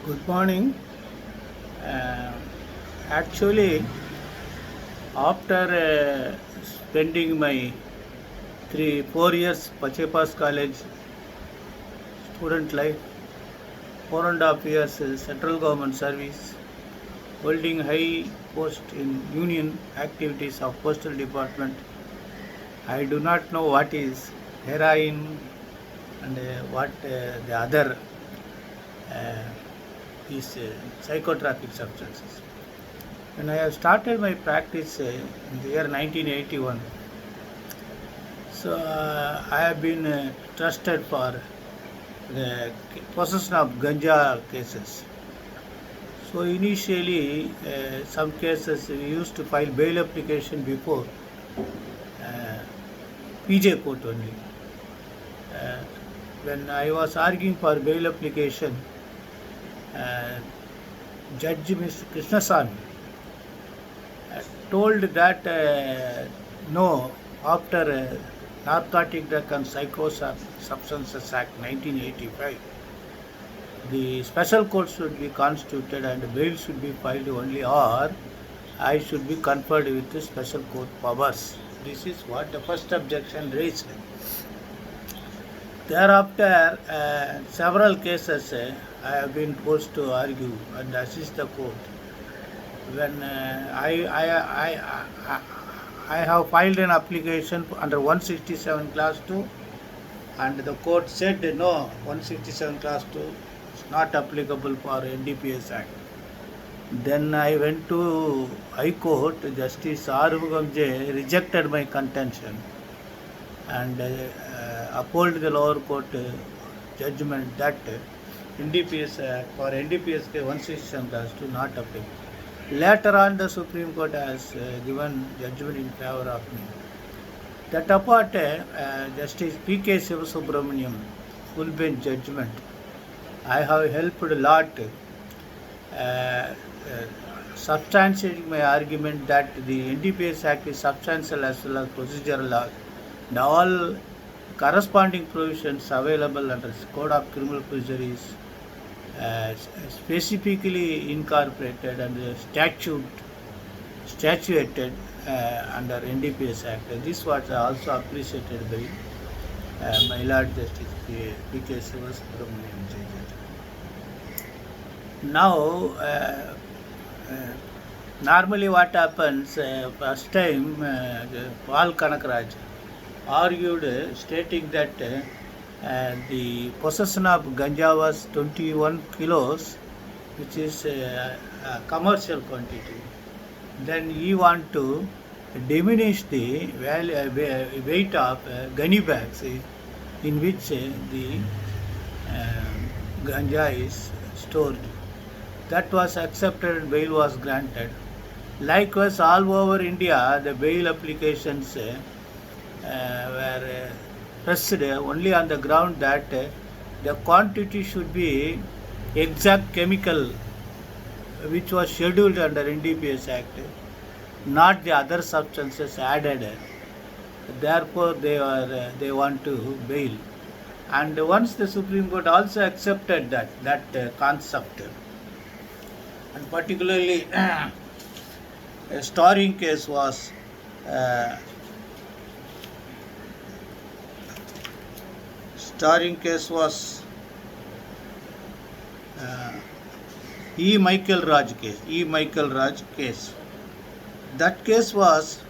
Good morning. Uh, Actually, after spending my 4 years Pachepas College student life, 4.5 years central government service, holding high post in union activities of postal department, I do not know what is heroin and what the other uh, is psychotropic substances. When I have started my practice in the year 1981, so I have been trusted for the possession of ganja cases. So initially, some cases we used to file bail application before uh, PJ court only. Uh, when I was arguing for bail application, uh, Judge Mr. Krishnasamy told that no, after Narcotic Drug and Psychosis Substances Act 1985, the special court should be constituted and bail should be filed only, or I should be conferred with the special court powers. This is what the first objection raised. Thereafter, several cases I have been forced to argue and assist the court. When I have filed an application under 167 class 2, and the court said no, 167 class 2 is not applicable for NDPS Act. Then I went to High Court. Justice Arumugam J rejected my contention and upheld the lower court judgment that NDPS Act for NDPS 167 class 2 not applicable. Later on, the Supreme Court has given judgment in favor of me. That apart, Justice P.K. Sivasubramaniam, full bench judgment, I have helped a lot substantiating my argument that the NDPS Act is substantial as well as procedural law, and all corresponding provisions available under the Code of Criminal Procedure is specifically incorporated and statuted under NDPS Act. This was also appreciated by my Lord Justice P.K. Sivasubramaniam. Now, normally what happens, first time Paul Kanakraj argued stating that the possession of ganja was 21 kilos, which is a commercial quantity. Then he want to diminish the weight of gunny bags in which the ganja is stored. That was accepted and bail was granted. Likewise, all over India, the bail applications were pressed only on the ground that the quantity should be exact chemical which was scheduled under NDPS Act, not the other substances added. Therefore, they want to bail. And once the Supreme Court also accepted that concept, and particularly a Starring case was E. Michael Raj case. That case was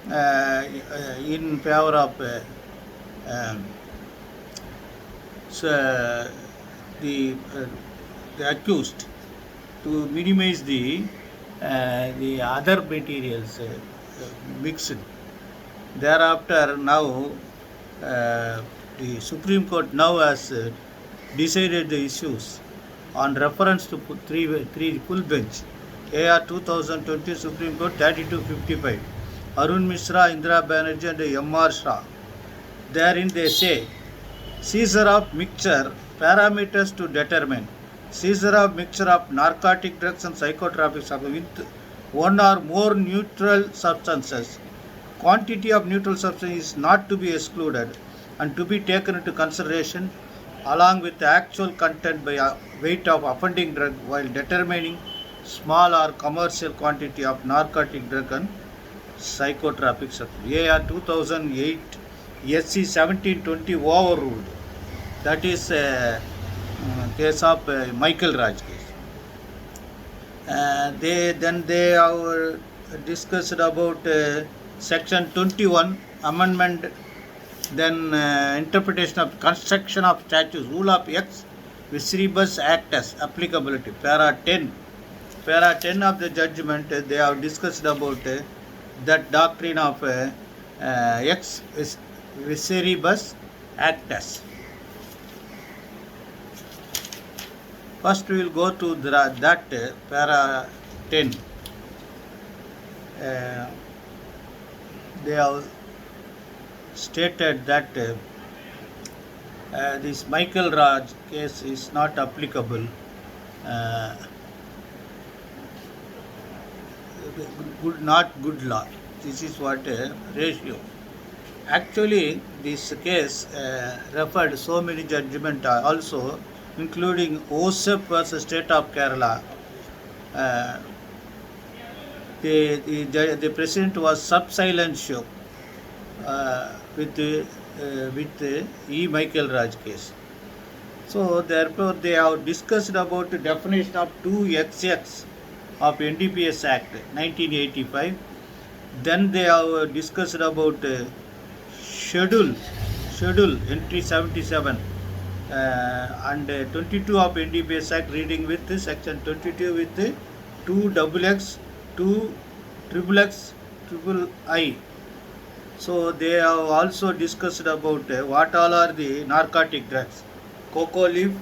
in favor of the accused to minimize the other materials mixed. Thereafter, now the Supreme Court now has decided the issues on reference to three full bench. AR 2020 Supreme Court 3255. Arun Mishra, Indira Banerjee and M.R. Shah. Therein they say, seizure of mixture, parameters to determine. Seizure of mixture of narcotic drugs and psychotropic substances with one or more neutral substances. Quantity of neutral substance is not to be excluded and to be taken into consideration along with the actual content by weight of offending drug while determining small or commercial quantity of narcotic drug and psychotropic substance. AR 2008 SC 1720 overruled. That is case of Michael Raj case. They have discussed about section 21 amendment, then interpretation of construction of statutes, rule of ex visceribus actus applicability, para 10 of the judgment. They have discussed about that doctrine of ex visceribus actus. First we will go to that para 10. They have stated that this Michael Raj case is not applicable. Not good law. This is what ratio. Actually, this case referred so many judgments also, including OSEP versus State of Kerala. The president was sub silentio with E. Michael Raj case. So therefore they have discussed about the definition of 2XX of NDPS Act 1985. Then they have discussed about schedule entry 77 and 22 of NDPS Act, reading with section 22 with 2XX, 2XXX, III. So they have also discussed about what all are the narcotic drugs: cocoa leaf,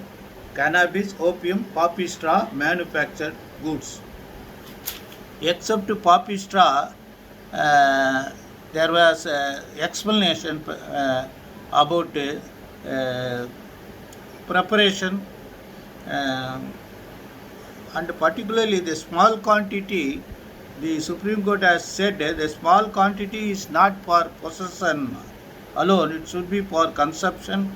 cannabis, opium, poppy straw, manufactured goods. Except poppy straw, there was explanation about preparation and particularly the small quantity. The Supreme Court has said the small quantity is not for possession alone, it should be for consumption,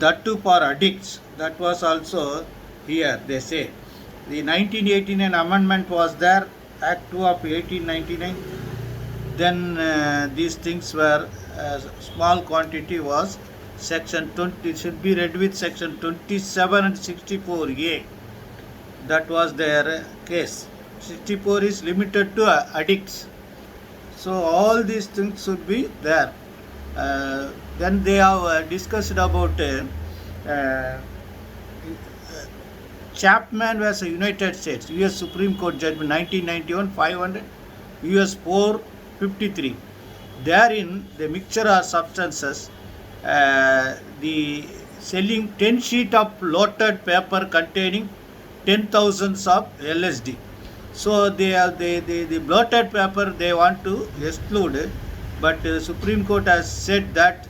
that too for addicts. That was also here, they say. The 1989 amendment was there, Act 2 of 1899. Then these things were, small quantity was section 20, should be read with section 27 and 64A. That was their case. 64 is limited to addicts. So all these things should be there. Then they have discussed about Chapman vs. United States, US Supreme Court judgment 1991, 500, US 453. Therein, the mixture of substances, the selling 10 sheet of loaded paper containing 10,000 of LSD. So they have the bloated paper they want to exclude, but the Supreme Court has said that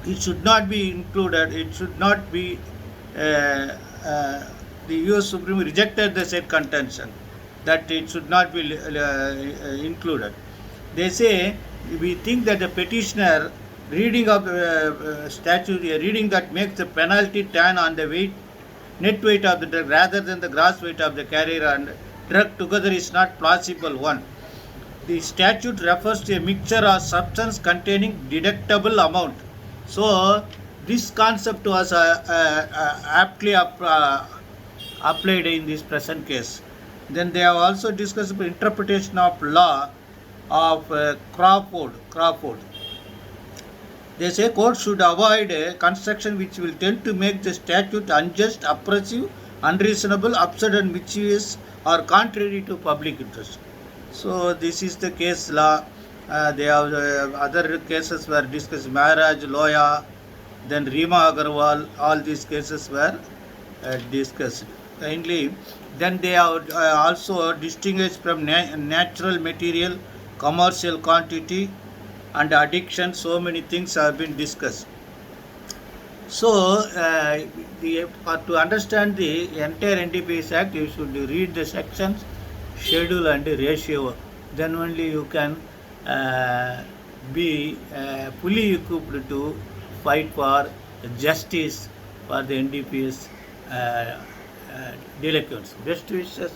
it should not be included. It should not be. The US Supreme rejected the said contention that it should not be included. They say, we think that the petitioner reading of statute, reading that makes the penalty turn on the net weight of the drug rather than the gross weight of the carrier and drug together is not plausible one. The statute refers to a mixture or substance containing deductible amount. So this concept was aptly applied in this present case. Then they have also discussed interpretation of law of Crawford. They say court should avoid a construction which will tend to make the statute unjust, oppressive, unreasonable, absurd and mischievous or contrary to public interest. So this is the case law. They have other cases were discussed, Maharaj Loya, then Rima Agarwal, all these cases were discussed. Kindly, then they have also distinguished from natural material, commercial quantity and addiction. So many things have been discussed. So to understand the entire NDPS Act, you should read the sections, schedule and ratio. Then only you can be fully equipped to fight for justice for the NDPS delinquents. Best wishes.